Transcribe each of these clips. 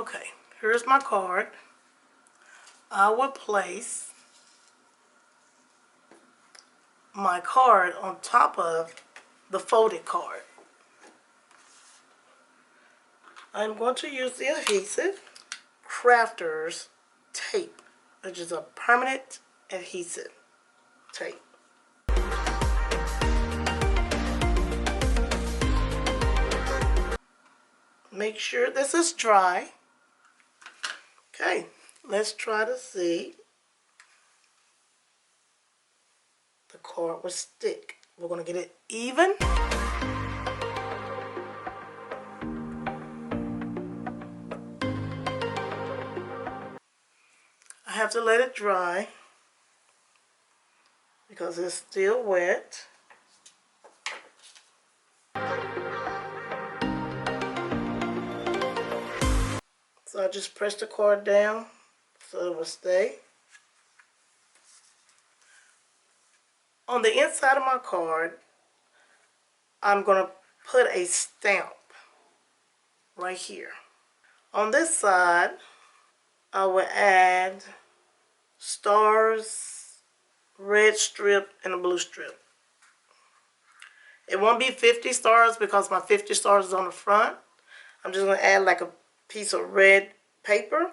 Okay, here's my card. I will place my card on top of the folded card. I'm going to use the adhesive Crafter's tape, which is a permanent adhesive tape. Make sure this is dry. Okay, let's try to see the card will stick. We're going to get it even. I have to let it dry because it's still wet. So I just press the card down so it will stay. On the inside of my card, I'm going to put a stamp right here. On this side, I will add stars, red strip, and a blue strip. It won't be 50 stars because my 50 stars is on the front. I'm just going to add like a piece of red paper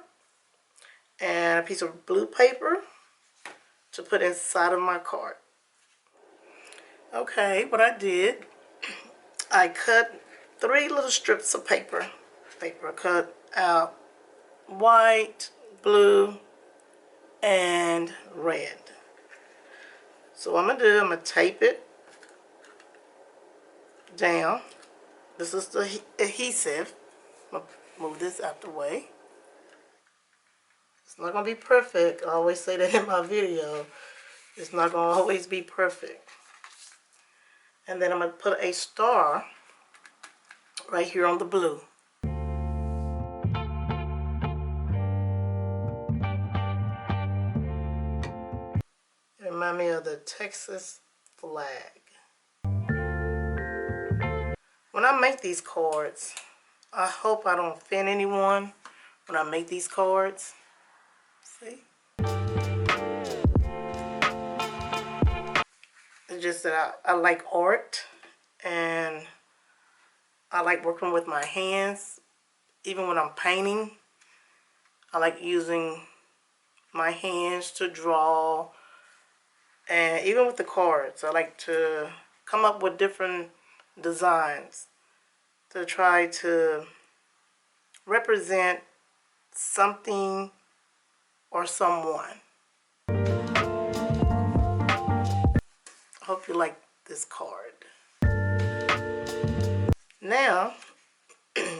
and a piece of blue paper to put inside of my card. Okay, what I did, I cut 3 little strips of paper. Cut out white, blue, and red. So what I'm going to do, I'm going to tape it down. This is the adhesive. I'm going to move this out the way. It's not going to be perfect. I always say that in my video. It's not going to always be perfect. And then I'm going to put a star right here on the blue. It reminds me of the Texas flag. When I make these cards, I hope I don't offend anyone when I make these cards. See? It's just that I like art, and I like working with my hands. Even when I'm painting, I like using my hands to draw. And even with the cards, I like to come up with different designs to try to represent something or someone. I hope you like this card. Now,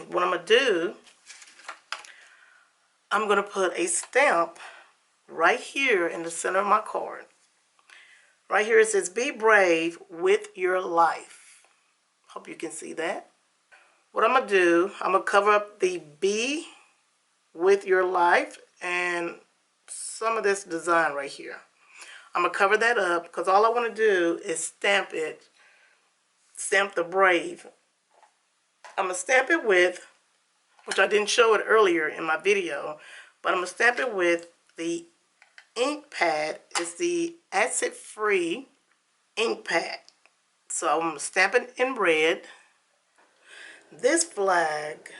what I'm going to do, I'm going to put a stamp right here in the center of my card. Right here it says, "Be brave with your life." Hope you can see that. What I'm going to do, I'm going to cover up the "Be with your life" and some of this design right here. I'm going to cover that up because all I want to do is stamp it, stamp the brave. I'm going to stamp it with, which I didn't show it earlier in my video, but I'm going to stamp it with the ink pad. It's the acid-free ink pad. So I'm going to stamp it in red. This flag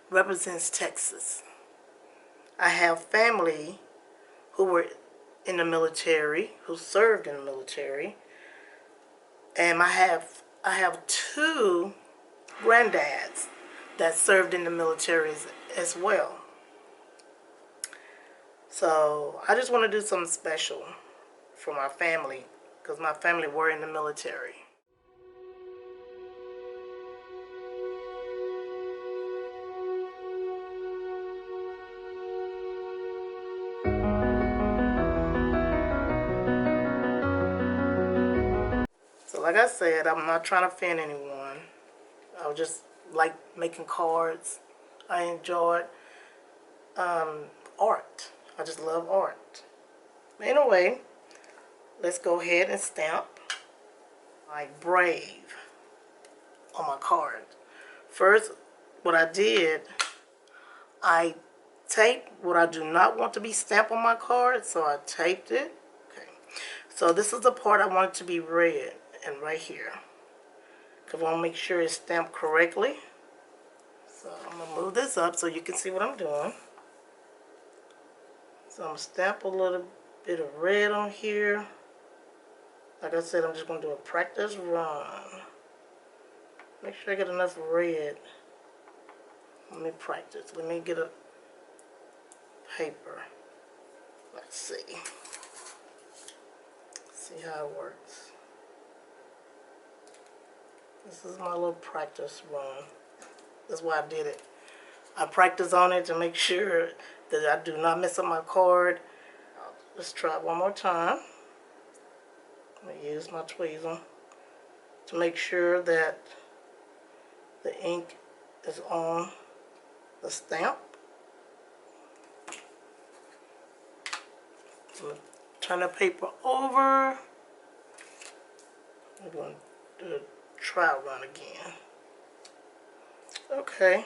represents Texas. I have family who were in the military, who served in the military, and I have 2 granddads that served in the military as well. So I just want to do something special for my family because my family were in the military. So like I said, I'm not trying to offend anyone. I just like making cards. I enjoyed art. I just love art. Anyway, let's go ahead and stamp my brave on my card. First, what I did, I taped what I do not want to be stamped on my card, so I taped it. Okay, so this is the part I want it to be red, and right here, because I want to make sure it's stamped correctly. So I'm going to move this up so you can see what I'm doing. So I'm going to stamp a little bit of red on here. Like I said, I'm just going to do a practice run. Make sure I get enough red. Let me practice. Let me get a paper. Let's see. See how it works. This is my little practice run. That's why I did it. I practice on it to make sure that I do not mess up my card. Let's try it one more time. I'm going to use my tweezer to make sure that the ink is on the stamp. I'm going to turn the paper over. I'm going to do a trial run again. Okay.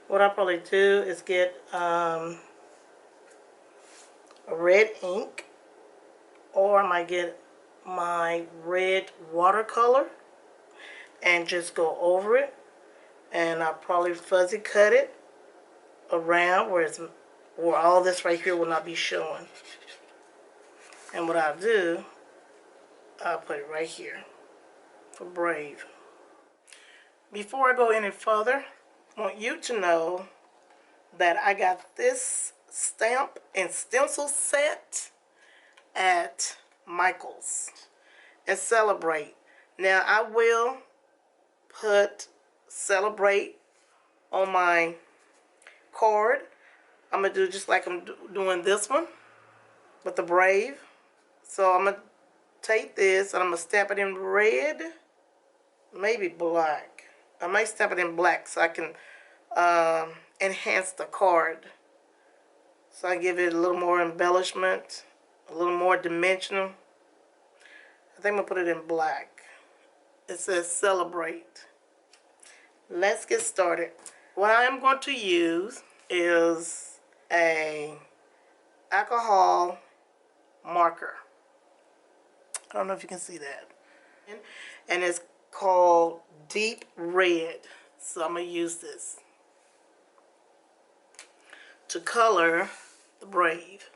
What I'll probably do is get a red ink, or I might get my red watercolor and just go over it, and I'll probably fuzzy cut it around where all this right here will not be showing. And what I'll do, I'll put it right here for Brave. Before I go any further, I want you to know that I got this stamp and stencil set at Michael's and Celebrate. Now I will put Celebrate on my card. I'm going to do just like I'm doing this one with the Brave. So I'm going to take this and I'm going to stamp it in red, maybe black. I might stamp it in black so I can enhance the card. So I give it a little more embellishment, a little more dimensional. I think I'm going to put it in black. It says Celebrate. Let's get started. What I am going to use is a alcohol marker. I don't know if you can see that. And it's called Deep Red. So I'm going to use this to color the Brave.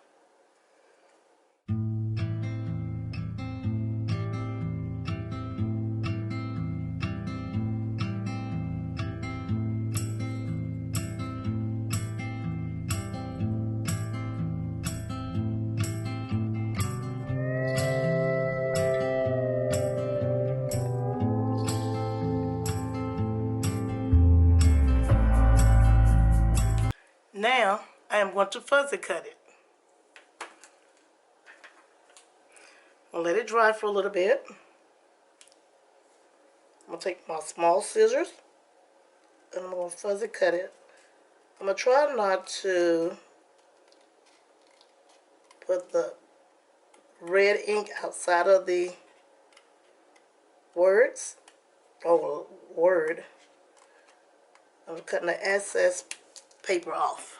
Now I am going to fuzzy cut it. I'll let it dry for a little bit. I'm going to take my small scissors and I'm going to fuzzy cut it. I'm going to try not to put the red ink outside of the words. Oh, word. I'm cutting the excess paper off.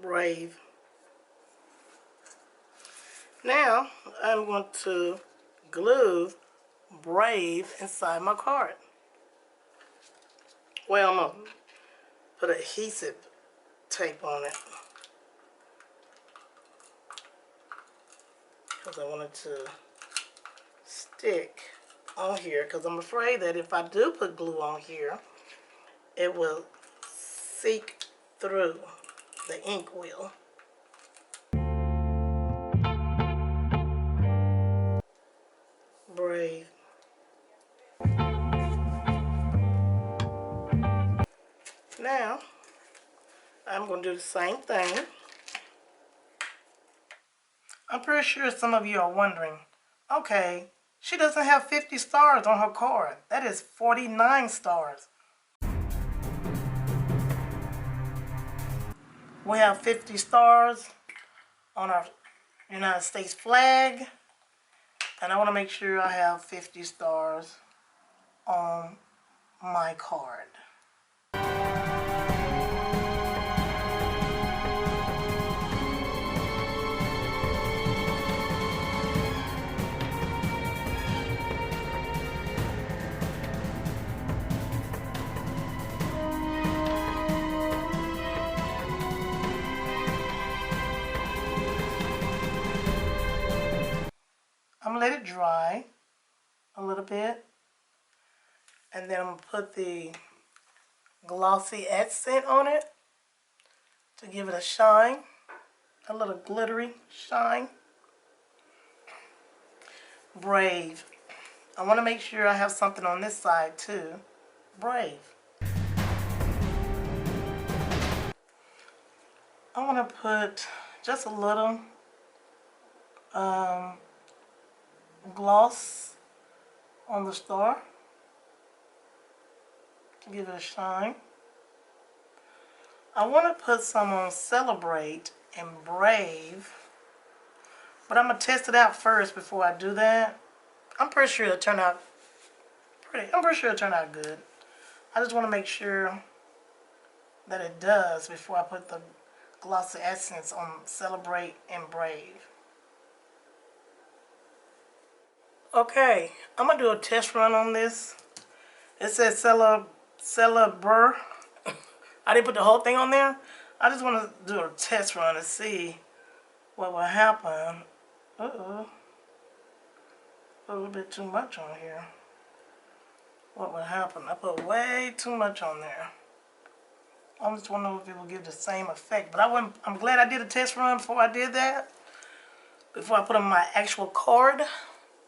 Brave. Now I'm going to glue Brave inside my card. Well, I'm going to put adhesive tape on it because I want it to stick on here, because I'm afraid that if I do put glue on here, it will seep through. The ink will. I'm going to do the same thing. I'm pretty sure some of you are wondering, okay, she doesn't have 50 stars on her card. That is 49 stars. We have 50 stars on our United States flag. And I want to make sure I have 50 stars on my card. I'm going to let it dry a little bit. And then I'm going to put the glossy accent on it to give it a shine, a little glittery shine. Brave. I want to make sure I have something on this side too. Brave. I want to put just a little gloss on the star to give it a shine. I want to put some on Celebrate and Brave, but I'm going to test it out first before I do that. I'm pretty sure it'll turn out good. I just want to make sure that it does before I put the glossy accents on Celebrate and Brave. Okay, I'm going to do a test run on this. It says Celebrate. I didn't put the whole thing on there. I just want to do a test run and see what will happen. Uh-oh. A little bit too much on here. What would happen? I put way too much on there. I just want to know if it will give the same effect. But I'm glad I did a test run before I did that. Before I put on my actual card.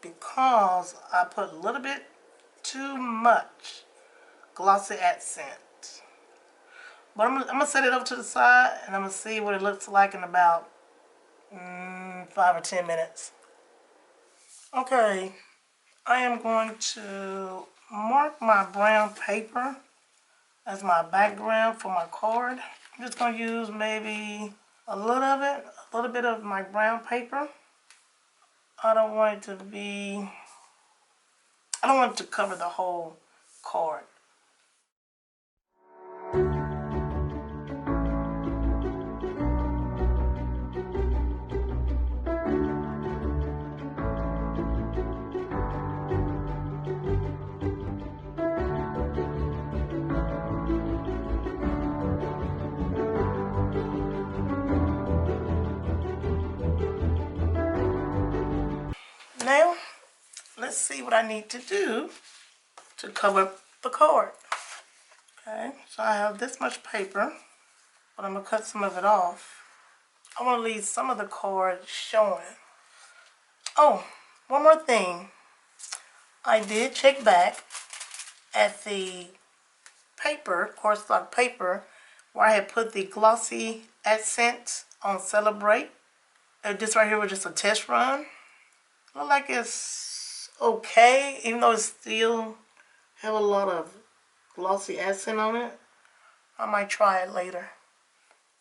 Because I put a little bit too much glossy accent. But I'm going to set it up to the side and I'm going to see what it looks like in about 5 or 10 minutes. Okay, I am going to mark my brown paper as my background for my card. I'm just going to use maybe a little bit of my brown paper. I don't want it to cover the whole card. Now, let's see what I need to do to cover the card. Okay, so I have this much paper, but I'm going to cut some of it off. I want to leave some of the card showing. Oh, one more thing. I did check back at the paper, cardstock paper, where I had put the glossy accent on Celebrate. This right here was just a test run. Look like it's okay, even though it still have a lot of glossy accent on it. I might try it later.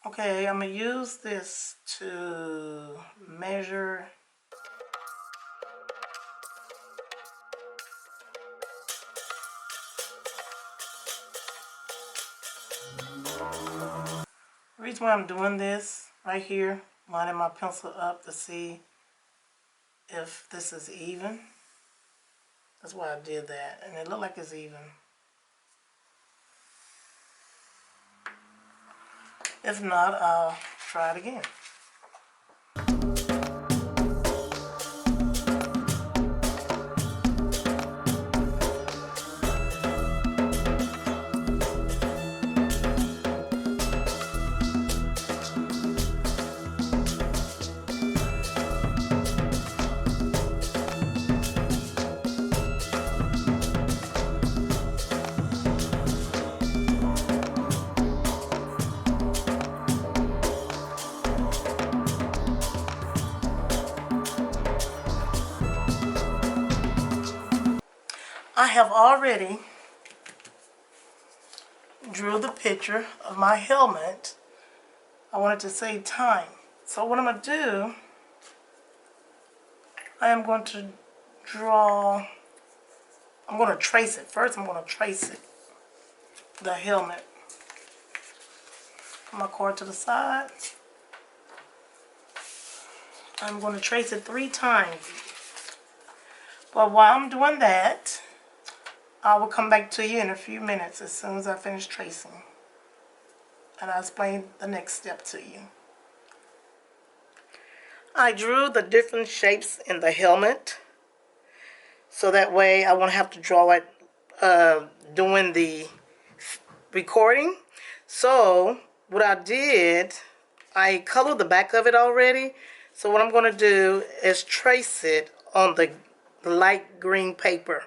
Okay, I'm going to use this to measure. The reason why I'm doing this right here, lining my pencil up to see if this is even. That's why I did that, and it looked like it's even. If not, I'll try it again. I have already drew the picture of my helmet. I wanted to save time. So what I'm going to do, I am going to draw, I'm going to trace it. First I'm going to trace it, the helmet. Put my card to the side. I'm going to trace it 3 times. But while I'm doing that, I will come back to you in a few minutes as soon as I finish tracing. And I'll explain the next step to you. I drew the different shapes in the helmet, so that way I won't have to draw it doing the recording. So what I did, I colored the back of it already. So what I'm going to do is trace it on the light green paper.